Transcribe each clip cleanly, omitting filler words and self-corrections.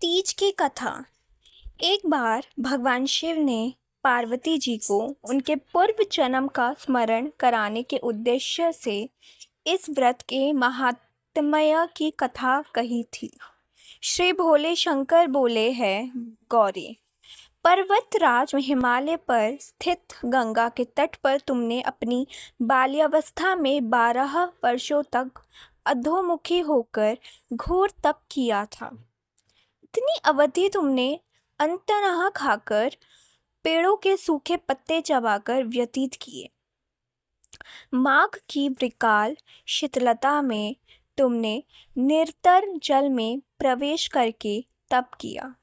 तीज की कथा। एक बार भगवान शिव ने पार्वती जी को उनके पूर्व जन्म का स्मरण कराने के उद्देश्य से इस व्रत के महात्म्य की कथा कही थी। श्री भोले शंकर बोले हैं, गौरी पर्वतराज हिमालय पर स्थित गंगा के तट पर तुमने अपनी बाल्यावस्था में 12 वर्षों तक अधोमुखी होकर घोर तप किया था। इतनी अवधि तुमने अन्तः खाकर, पेड़ों के सूखे पत्ते चबाकर व्यतीत किए। माघ की विकराल शीतलता में तुमने निरंतर जल में प्रवेश करके तप किया।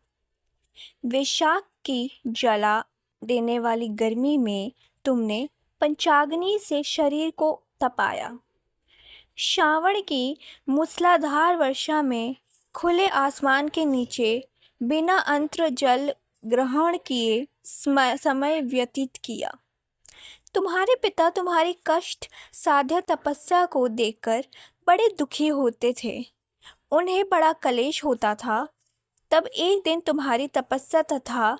वैशाख की जला देने वाली गर्मी में तुमने पंचाग्नि से शरीर को तपाया। श्रावण की मूसलाधार वर्षा में खुले आसमान के नीचे बिना अंतर जल ग्रहण किए समय व्यतीत किया। तुम्हारे पिता तुम्हारी कष्ट साध्य तपस्या को देखकर बड़े दुखी होते थे। उन्हें बड़ा कलेश होता था। तब एक दिन तुम्हारी तपस्या तथा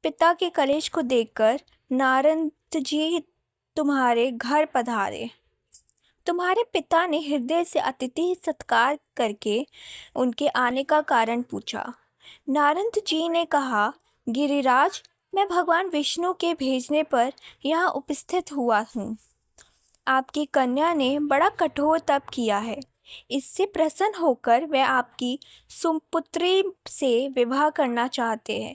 पिता के कलेश को देखकर नारद जी तुम्हारे घर पधारे। तुम्हारे पिता ने हृदय से अतिथि सत्कार करके उनके आने का कारण पूछा। नारद जी ने कहा, गिरिराज, मैं भगवान विष्णु के भेजने पर यहाँ उपस्थित हुआ हूँ। आपकी कन्या ने बड़ा कठोर तप किया है। इससे प्रसन्न होकर वे आपकी सुपुत्री से विवाह करना चाहते हैं।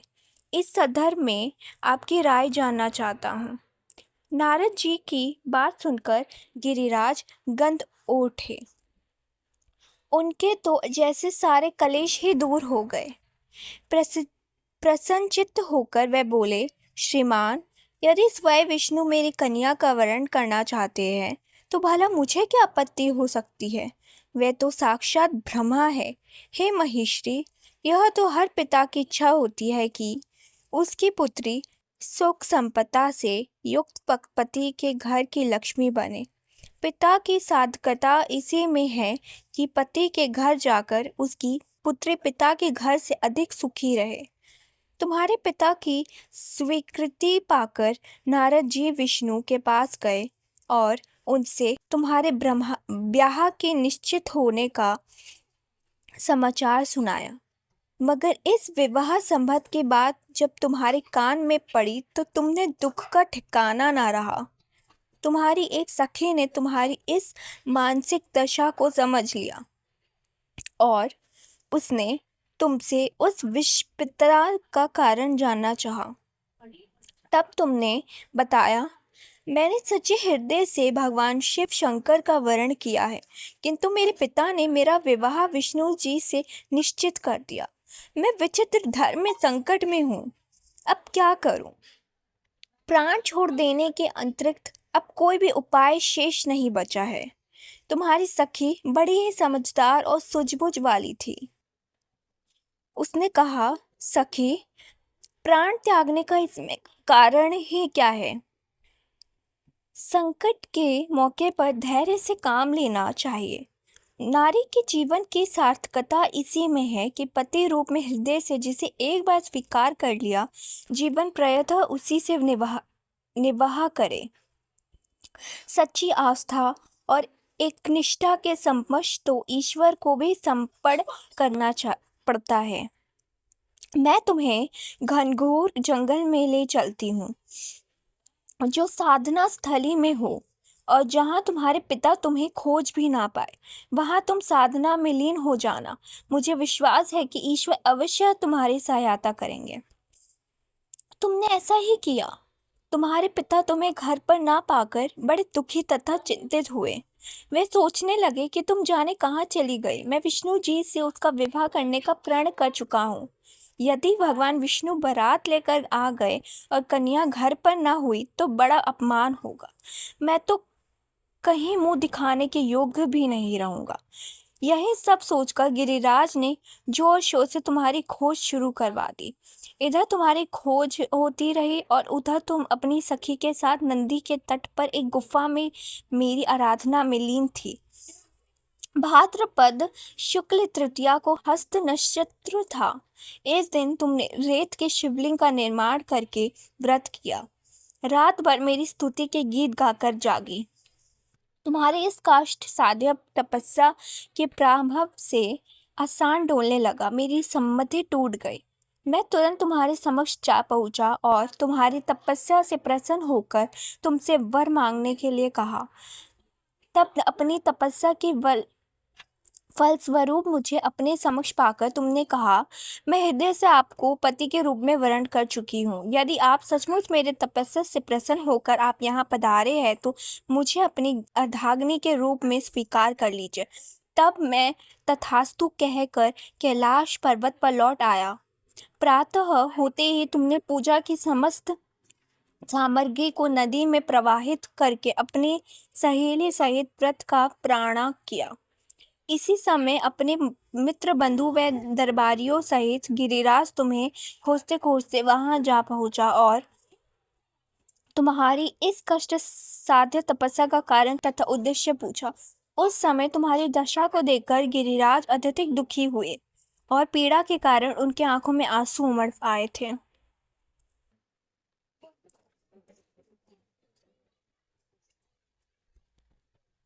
इस संदर्भ में आपकी राय जानना चाहता हूँ। नारद जी की बात सुनकर गिरिराज गंध उठे। उनके तो जैसे सारे कलेश ही दूर हो गए। प्रसन्नचित्त होकर वे बोले, श्रीमान, यदि स्वयं विष्णु मेरी कन्या का वरण करना चाहते हैं तो भला मुझे क्या आपत्ति हो सकती है। वे तो साक्षात ब्रह्मा है। हे महिषी, यह तो हर पिता की इच्छा होती है कि उसकी पुत्री सुख संपदा से युक्त पति के घर की लक्ष्मी बने। पिता की साधकता इसी में है कि पति के घर जाकर उसकी पुत्री पिता के घर से अधिक सुखी रहे। तुम्हारे पिता की स्वीकृति पाकर नारद जी विष्णु के पास गए और उनसे तुम्हारे ब्याह के निश्चित होने का समाचार सुनाया। मगर इस विवाह संबंध की बात जब तुम्हारे कान में पड़ी तो तुमने दुख का ठिकाना ना रहा। तुम्हारी एक सखी ने तुम्हारी इस मानसिक दशा को समझ लिया और उसने तुमसे उस विषिप्तता का कारण जानना चाहा। तब तुमने बताया, मैंने सच्चे हृदय से भगवान शिव शंकर का वरण किया है, किंतु मेरे पिता ने मेरा विवाह विष्णु जी से निश्चित कर दिया। मैं विचित्र धर्म में संकट में हूँ। अब क्या करूँ? प्राण छोड़ देने के अतिरिक्त अब कोई भी उपाय शेष नहीं बचा है। तुम्हारी सखी बड़ी ही समझदार और सूझबूझ वाली थी। उसने कहा, सखी, प्राण त्यागने का इसमें कारण ही क्या है? संकट के मौके पर धैर्य से काम लेना चाहिए। नारी के जीवन की सार्थकता इसी में है कि पति रूप में हृदय से जिसे एक बार स्वीकार कर लिया, जीवन प्रयतः उसी से निवाह करे। सच्ची आस्था और एक निष्ठा के समक्ष तो ईश्वर को भी समर्पण करना पड़ता है। मैं तुम्हें घनघोर जंगल में ले चलती हूँ, जो साधना स्थली में हो, और जहाँ तुम्हारे पिता तुम्हें खोज भी ना पाए, वहाँ तुम साधना में लीन हो जाना। मुझे विश्वास है कि ईश्वर अवश्य तुम्हारी सहायता करेंगे। तुमने ऐसा ही किया। तुम्हारे पिता तुम्हें घर पर ना पाकर बड़े दुखी तथा चिंतित हुए। वे सोचने लगे कि तुम जाने कहाँ चली गई। मैं विष्णु जी से उसका विवाह करने का प्रण कर चुका हूँ। यदि भगवान विष्णु बारात लेकर आ गए और कन्या घर पर ना हुई तो बड़ा अपमान होगा। मैं तो कहीं मुंह दिखाने के योग्य भी नहीं रहूंगा। यही सब सोचकर गिरिराज ने जोर शोर से तुम्हारी खोज शुरू करवा दी। इधर तुम्हारी खोज होती रही और उधर तुम अपनी सखी के साथ नंदी के तट पर एक गुफा में मेरी आराधना में लीन थी। भाद्रपद शुक्ल तृतीया को हस्त नक्षत्र था। इस दिन तुमने रेत के शिवलिंग का निर्माण करके व्रत किया। रात भर मेरी स्तुति के गीत गाकर जागी। तुम्हारी इस काष्ठ साध्य तपस्या के प्रभाव से आसान डोलने लगा। मेरी सम्मति टूट गई। मैं तुरंत तुम्हारे समक्ष जा पहुंचा और तुम्हारी तपस्या से प्रसन्न होकर तुमसे वर मांगने के लिए कहा। तब अपनी तपस्या के फलस्वरूप मुझे अपने समक्ष पाकर तुमने कहा, मैं हृदय से आपको पति के रूप में वर्ण कर चुकी हूँ। यदि आप सचमुच मेरे तपस्या से प्रसन्न होकर आप यहाँ पधारे हैं तो मुझे अपनी अर्धांगिनी के रूप में स्वीकार कर लीजिए। तब मैं तथास्तु कहकर कैलाश पर्वत पर लौट आया। प्रातः होते ही तुमने पूजा की समस्त सामग्री को नदी में प्रवाहित करके अपने सहेली सहित व्रत का प्राण किया। इसी समय अपने मित्र बंधु व दरबारियों सहित गिरिराज तुम्हें खोजते खोजते वहां जा पहुंचा और तुम्हारी इस कष्ट साध्य तपस्या का कारण तथा उद्देश्य पूछा। उस समय तुम्हारी दशा को देखकर गिरिराज अत्यधिक दुखी हुए और पीड़ा के कारण उनके आंखों में आंसू उमड़ आए थे।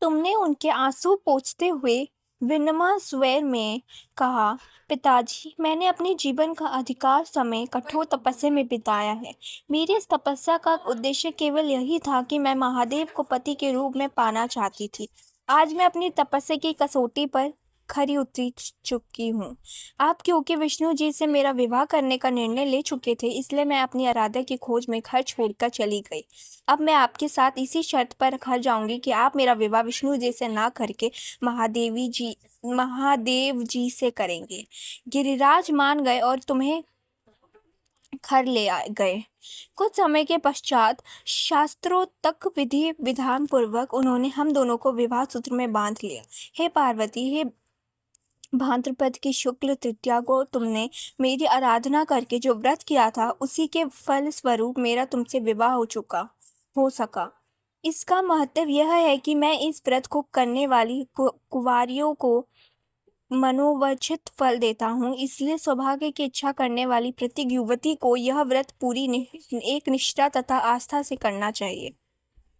तुमने उनके आंसू पोंछते हुए विनम्र स्वर में कहा, पिताजी, मैंने अपने जीवन का अधिकार समय कठोर तपस्या में बिताया है। मेरी इस तपस्या का उद्देश्य केवल यही था कि मैं महादेव को पति के रूप में पाना चाहती थी। आज मैं अपनी तपस्या की कसौटी पर खरी उतरी चुकी हूँ। आप क्योंकि विष्णु जी से मेरा विवाह करने का निर्णय ले चुके थे, इसलिए मैं अपनी आराध्या की खोज में घर छोड़कर चली गई। अब मैं आपके साथ इसी शर्त पर घर जाऊंगी कि आप मेरा विवाह विष्णु जी से ना करके महादेव जी से करेंगे। गिरिराज मान गए और तुम्हें घर ले गए। कुछ समय के पश्चात शास्त्रोक्त विधि विधान पूर्वक उन्होंने हम दोनों को विवाह सूत्र में बांध लिया। हे पार्वती, हे भाद्रपद की शुक्ल तृतीया को तुमने मेरी आराधना करके जो व्रत किया था, उसी के फल स्वरूप मेरा तुमसे विवाह हो सका। इसका महत्व यह है कि मैं इस व्रत को करने वाली कुंवारियों को मनोवांछित फल देता हूँ। इसलिए सौभाग्य की इच्छा करने वाली प्रत्येक युवती को यह व्रत पूरी एक निष्ठा तथा आस्था से करना चाहिए।